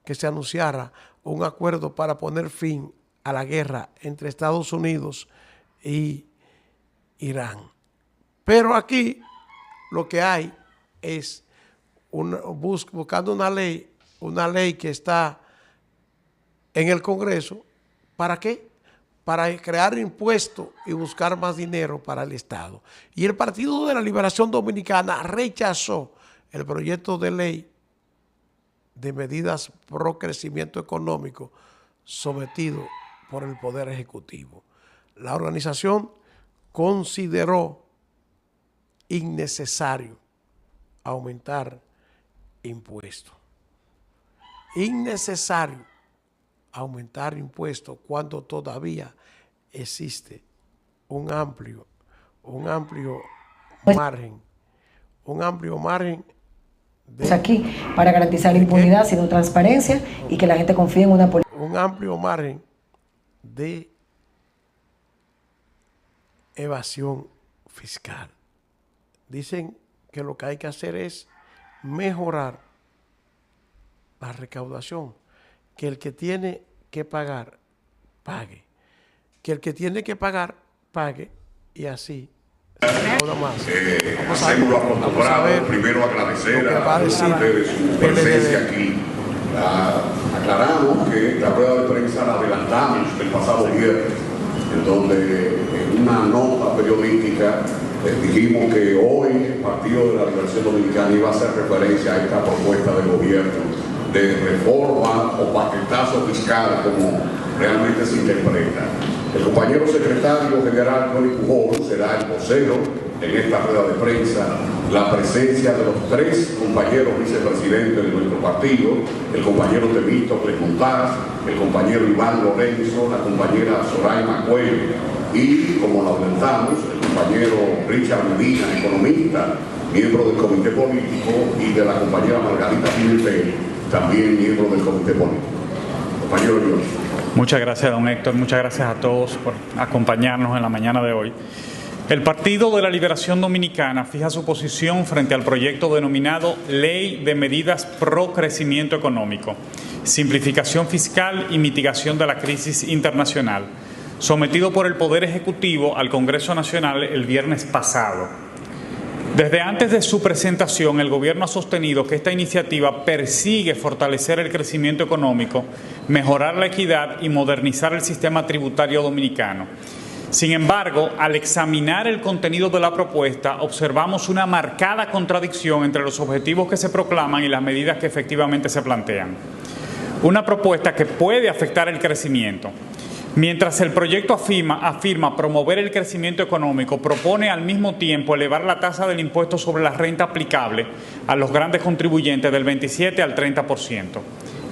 que se anunciara un acuerdo para poner fin a la guerra entre Estados Unidos y Irán. Pero aquí lo que hay es buscando una ley que está en el Congreso. ¿Para qué? Para crear impuestos y buscar más dinero para el Estado. Y el Partido de la Liberación Dominicana rechazó el proyecto de ley de medidas pro crecimiento económico sometido por el Poder Ejecutivo. La organización consideró innecesario aumentar impuestos. Innecesario aumentar impuestos cuando todavía existe un amplio margen de, aquí para garantizar la impunidad, sino transparencia y que la gente confíe en una política. Un amplio margen de evasión fiscal. Dicen que lo que hay que hacer es mejorar la recaudación, que el que tiene que pagar, pague, que el que tiene que pagar, pague, y así. Nada más. Vamos a ver primero agradecer a ustedes su presencia aquí. Aclaramos que la rueda de prensa la adelantamos el pasado viernes, en donde en una nota periodística dijimos que hoy el Partido de la Liberación Dominicana iba a hacer referencia a esta propuesta del gobierno de reforma o paquetazo fiscal, como realmente se interpreta. El compañero secretario general Tony Pujol será el vocero en esta rueda de prensa. La presencia de los tres compañeros vicepresidentes de nuestro partido, el compañero Temístocles Montaz, el compañero Iván Lorenzo, la compañera Zoraima Cuello y, como lo adelantamos, el compañero Richard Medina, economista, miembro del comité político, y de la compañera Margarita Pimentel, también miembro del comité político. Compañero George. Muchas gracias, don Héctor. Muchas gracias a todos por acompañarnos en la mañana de hoy. El Partido de la Liberación Dominicana fija su posición frente al proyecto denominado Ley de Medidas pro Crecimiento Económico, Simplificación Fiscal y Mitigación de la Crisis Internacional, sometido por el Poder Ejecutivo al Congreso Nacional el viernes pasado. Desde antes de su presentación, el Gobierno ha sostenido que esta iniciativa persigue fortalecer el crecimiento económico, mejorar la equidad y modernizar el sistema tributario dominicano. Sin embargo, al examinar el contenido de la propuesta, observamos una marcada contradicción entre los objetivos que se proclaman y las medidas que efectivamente se plantean. Una propuesta que puede afectar el crecimiento. Mientras el proyecto afirma promover el crecimiento económico, propone al mismo tiempo elevar la tasa del impuesto sobre la renta aplicable a los grandes contribuyentes del 27 al 30%.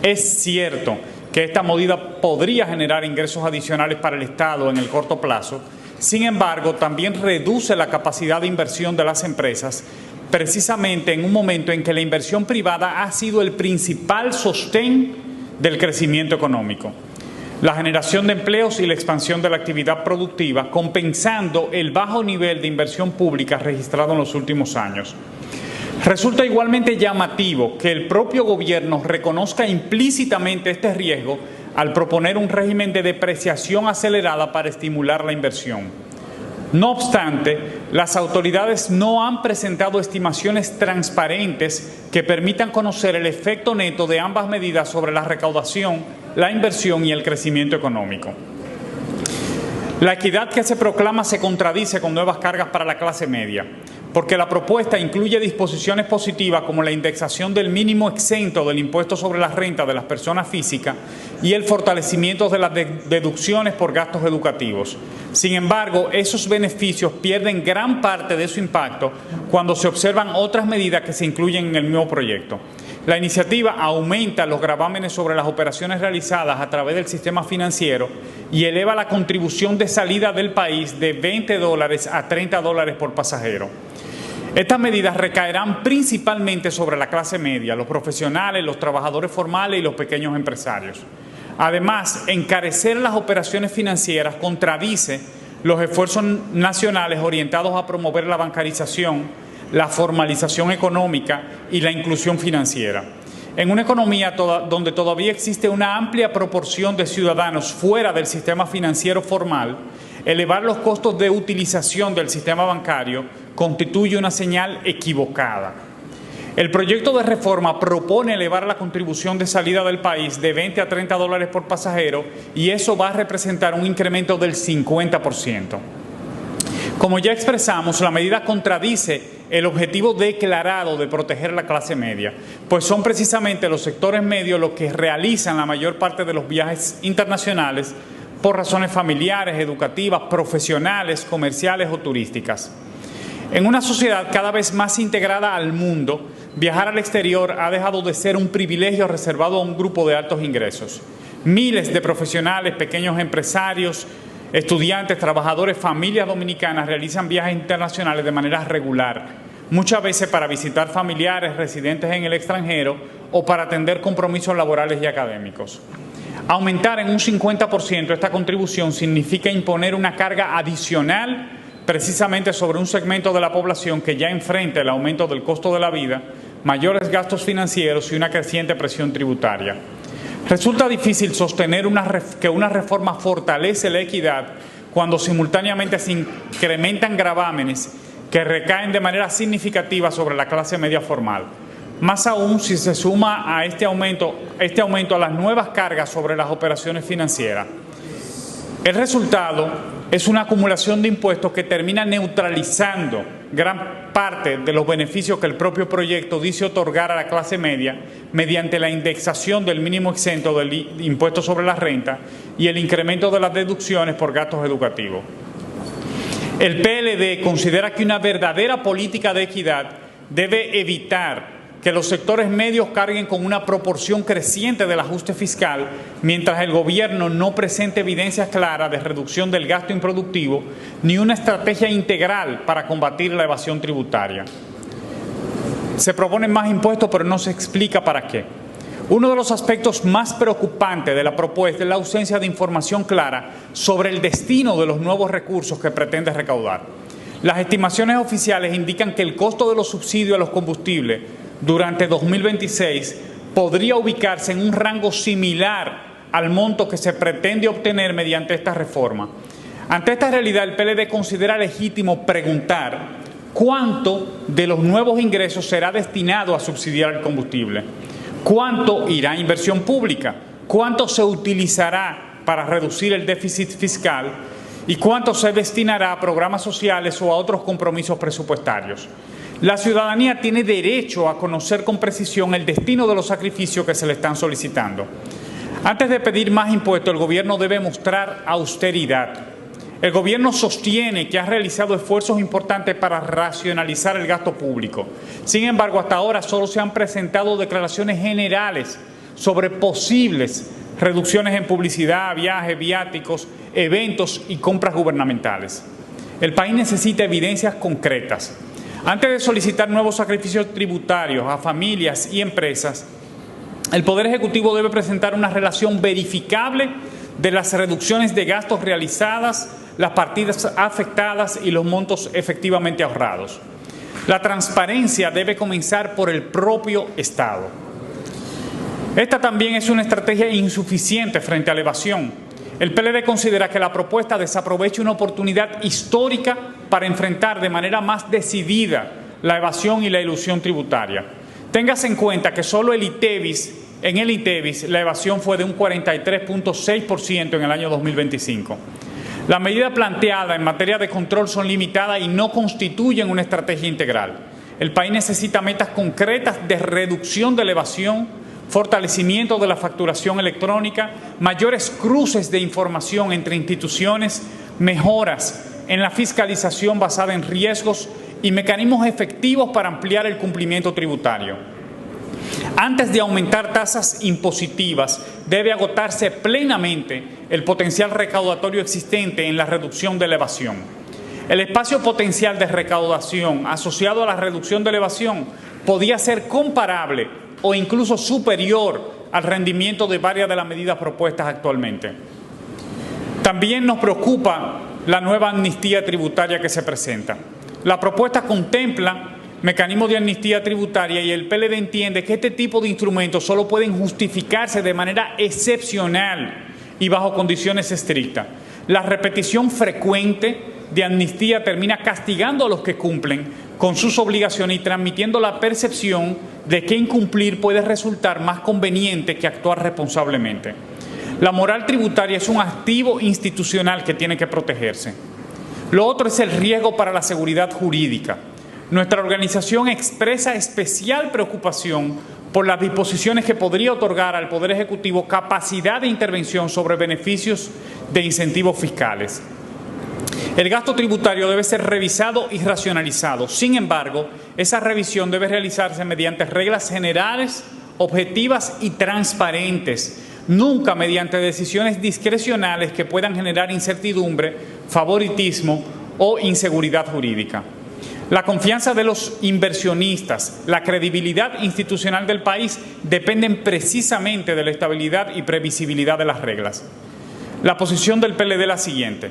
Es cierto que esta medida podría generar ingresos adicionales para el Estado en el corto plazo. Sin embargo, también reduce la capacidad de inversión de las empresas, precisamente en un momento en que la inversión privada ha sido el principal sostén del crecimiento económico. La generación de empleos y la expansión de la actividad productiva, compensando el bajo nivel de inversión pública registrado en los últimos años. Resulta igualmente llamativo que el propio gobierno reconozca implícitamente este riesgo al proponer un régimen de depreciación acelerada para estimular la inversión. No obstante, las autoridades no han presentado estimaciones transparentes que permitan conocer el efecto neto de ambas medidas sobre la recaudación, la inversión y el crecimiento económico. La equidad que se proclama se contradice con nuevas cargas para la clase media, porque la propuesta incluye disposiciones positivas como la indexación del mínimo exento del impuesto sobre la renta de las personas físicas y el fortalecimiento de las deducciones por gastos educativos. Sin embargo, esos beneficios pierden gran parte de su impacto cuando se observan otras medidas que se incluyen en el mismo proyecto. La iniciativa aumenta los gravámenes sobre las operaciones realizadas a través del sistema financiero y eleva la contribución de salida del país de $20 a $30 por pasajero. Estas medidas recaerán principalmente sobre la clase media, los profesionales, los trabajadores formales y los pequeños empresarios. Además, encarecer las operaciones financieras contradice los esfuerzos nacionales orientados a promover la bancarización, la formalización económica y la inclusión financiera. En una economía donde todavía existe una amplia proporción de ciudadanos fuera del sistema financiero formal, elevar los costos de utilización del sistema bancario constituye una señal equivocada. El proyecto de reforma propone elevar la contribución de salida del país de 20 a 30 dólares por pasajero y eso va a representar un incremento del 50%. Como ya expresamos, la medida contradice el objetivo declarado de proteger la clase media, pues son precisamente los sectores medios los que realizan la mayor parte de los viajes internacionales por razones familiares, educativas, profesionales, comerciales o turísticas. En una sociedad cada vez más integrada al mundo, viajar al exterior ha dejado de ser un privilegio reservado a un grupo de altos ingresos. Miles de profesionales, pequeños empresarios, estudiantes, trabajadores, familias dominicanas realizan viajes internacionales de manera regular, muchas veces para visitar familiares residentes en el extranjero o para atender compromisos laborales y académicos. Aumentar en un 50% esta contribución significa imponer una carga adicional precisamente sobre un segmento de la población que ya enfrenta el aumento del costo de la vida, mayores gastos financieros y una creciente presión tributaria. Resulta difícil sostener que una reforma fortalece la equidad cuando simultáneamente se incrementan gravámenes que recaen de manera significativa sobre la clase media formal. Más aún si se suma a este aumento a las nuevas cargas sobre las operaciones financieras. El resultado es una acumulación de impuestos que termina neutralizando gran parte de los beneficios que el propio proyecto dice otorgar a la clase media mediante la indexación del mínimo exento del impuesto sobre la renta y el incremento de las deducciones por gastos educativos. El PLD considera que una verdadera política de equidad debe evitar que los sectores medios carguen con una proporción creciente del ajuste fiscal, mientras el gobierno no presente evidencias claras de reducción del gasto improductivo ni una estrategia integral para combatir la evasión tributaria. Se proponen más impuestos, pero no se explica para qué. Uno de los aspectos más preocupantes de la propuesta es la ausencia de información clara sobre el destino de los nuevos recursos que pretende recaudar. Las estimaciones oficiales indican que el costo de los subsidios a los combustibles durante 2026 podría ubicarse en un rango similar al monto que se pretende obtener mediante esta reforma. Ante esta realidad, el PLD considera legítimo preguntar cuánto de los nuevos ingresos será destinado a subsidiar el combustible, cuánto irá a inversión pública, cuánto se utilizará para reducir el déficit fiscal y cuánto se destinará a programas sociales o a otros compromisos presupuestarios. La ciudadanía tiene derecho a conocer con precisión el destino de los sacrificios que se le están solicitando. Antes de pedir más impuestos, el gobierno debe mostrar austeridad. El gobierno sostiene que ha realizado esfuerzos importantes para racionalizar el gasto público. Sin embargo, hasta ahora solo se han presentado declaraciones generales sobre posibles reducciones en publicidad, viajes, viáticos, eventos y compras gubernamentales. El país necesita evidencias concretas. Antes de solicitar nuevos sacrificios tributarios a familias y empresas, el Poder Ejecutivo debe presentar una relación verificable de las reducciones de gastos realizadas, las partidas afectadas y los montos efectivamente ahorrados. La transparencia debe comenzar por el propio Estado. Esta también es una estrategia insuficiente frente a la evasión. El PLD considera que la propuesta desaprovecha una oportunidad histórica para enfrentar de manera más decidida la evasión y la elusión tributaria. Téngase en cuenta que solo en el ITEVIS la evasión fue de un 43.6% en el año 2025. Las medidas planteadas en materia de control son limitadas y no constituyen una estrategia integral. El país necesita metas concretas de reducción de la evasión, fortalecimiento de la facturación electrónica, mayores cruces de información entre instituciones, mejoras en la fiscalización basada en riesgos y mecanismos efectivos para ampliar el cumplimiento tributario. Antes de aumentar tasas impositivas, debe agotarse plenamente el potencial recaudatorio existente en la reducción de la evasión. El espacio potencial de recaudación asociado a la reducción de la evasión podía ser comparable o incluso superior al rendimiento de varias de las medidas propuestas actualmente. También nos preocupa la nueva amnistía tributaria que se presenta. La propuesta contempla mecanismos de amnistía tributaria, y el PLD entiende que este tipo de instrumentos solo pueden justificarse de manera excepcional y bajo condiciones estrictas. La repetición frecuente de amnistía termina castigando a los que cumplen con sus obligaciones y transmitiendo la percepción de que incumplir puede resultar más conveniente que actuar responsablemente. La moral tributaria es un activo institucional que tiene que protegerse. Lo otro es el riesgo para la seguridad jurídica. Nuestra organización expresa especial preocupación por las disposiciones que podría otorgar al Poder Ejecutivo capacidad de intervención sobre beneficios de incentivos fiscales. El gasto tributario debe ser revisado y racionalizado. Sin embargo, esa revisión debe realizarse mediante reglas generales, objetivas y transparentes, nunca mediante decisiones discrecionales que puedan generar incertidumbre, favoritismo o inseguridad jurídica. La confianza de los inversionistas, la credibilidad institucional del país dependen precisamente de la estabilidad y previsibilidad de las reglas. La posición del PLD es la siguiente.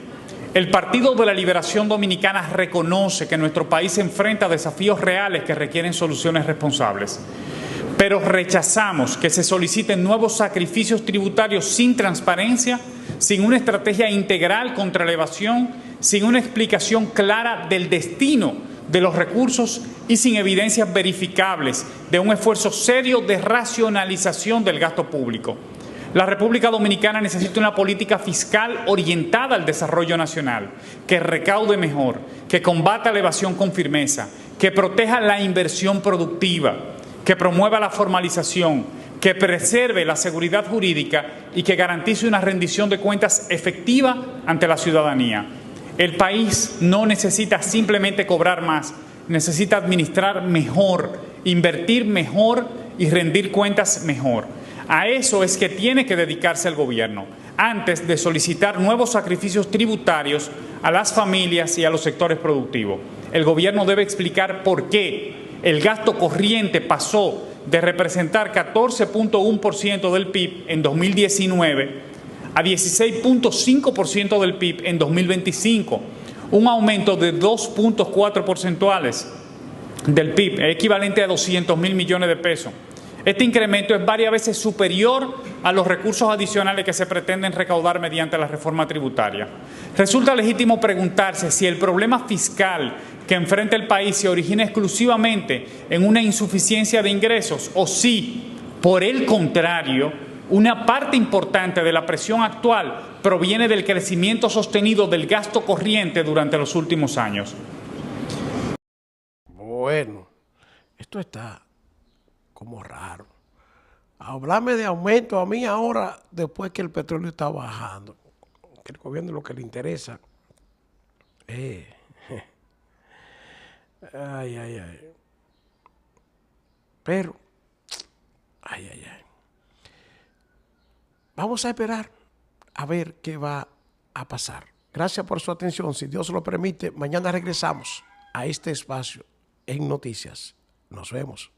El Partido de la Liberación Dominicana reconoce que nuestro país se enfrenta a desafíos reales que requieren soluciones responsables, pero rechazamos que se soliciten nuevos sacrificios tributarios sin transparencia, sin una estrategia integral contra la evasión, sin una explicación clara del destino de los recursos y sin evidencias verificables de un esfuerzo serio de racionalización del gasto público. La República Dominicana necesita una política fiscal orientada al desarrollo nacional, que recaude mejor, que combata la evasión con firmeza, que proteja la inversión productiva, que promueva la formalización, que preserve la seguridad jurídica y que garantice una rendición de cuentas efectiva ante la ciudadanía. El país no necesita simplemente cobrar más, necesita administrar mejor, invertir mejor y rendir cuentas mejor. A eso es que tiene que dedicarse el gobierno, antes de solicitar nuevos sacrificios tributarios a las familias y a los sectores productivos. El gobierno debe explicar por qué el gasto corriente pasó de representar 14.1% del PIB en 2019 a 16.5% del PIB en 2025, un aumento de 2.4 porcentuales del PIB, equivalente a 200.000 millones de pesos. Este incremento es varias veces superior a los recursos adicionales que se pretenden recaudar mediante la reforma tributaria. Resulta legítimo preguntarse si el problema fiscal que enfrenta el país se origina exclusivamente en una insuficiencia de ingresos o si, por el contrario, una parte importante de la presión actual proviene del crecimiento sostenido del gasto corriente durante los últimos años. Bueno, esto está como raro. Hablarme de aumento a mí ahora, después que el petróleo está bajando, que el gobierno lo que le interesa. Ay, ay, ay. Pero, ay, ay, ay. Vamos a esperar a ver qué va a pasar. Gracias por su atención. Si Dios lo permite, mañana regresamos a este espacio en Noticias. Nos vemos.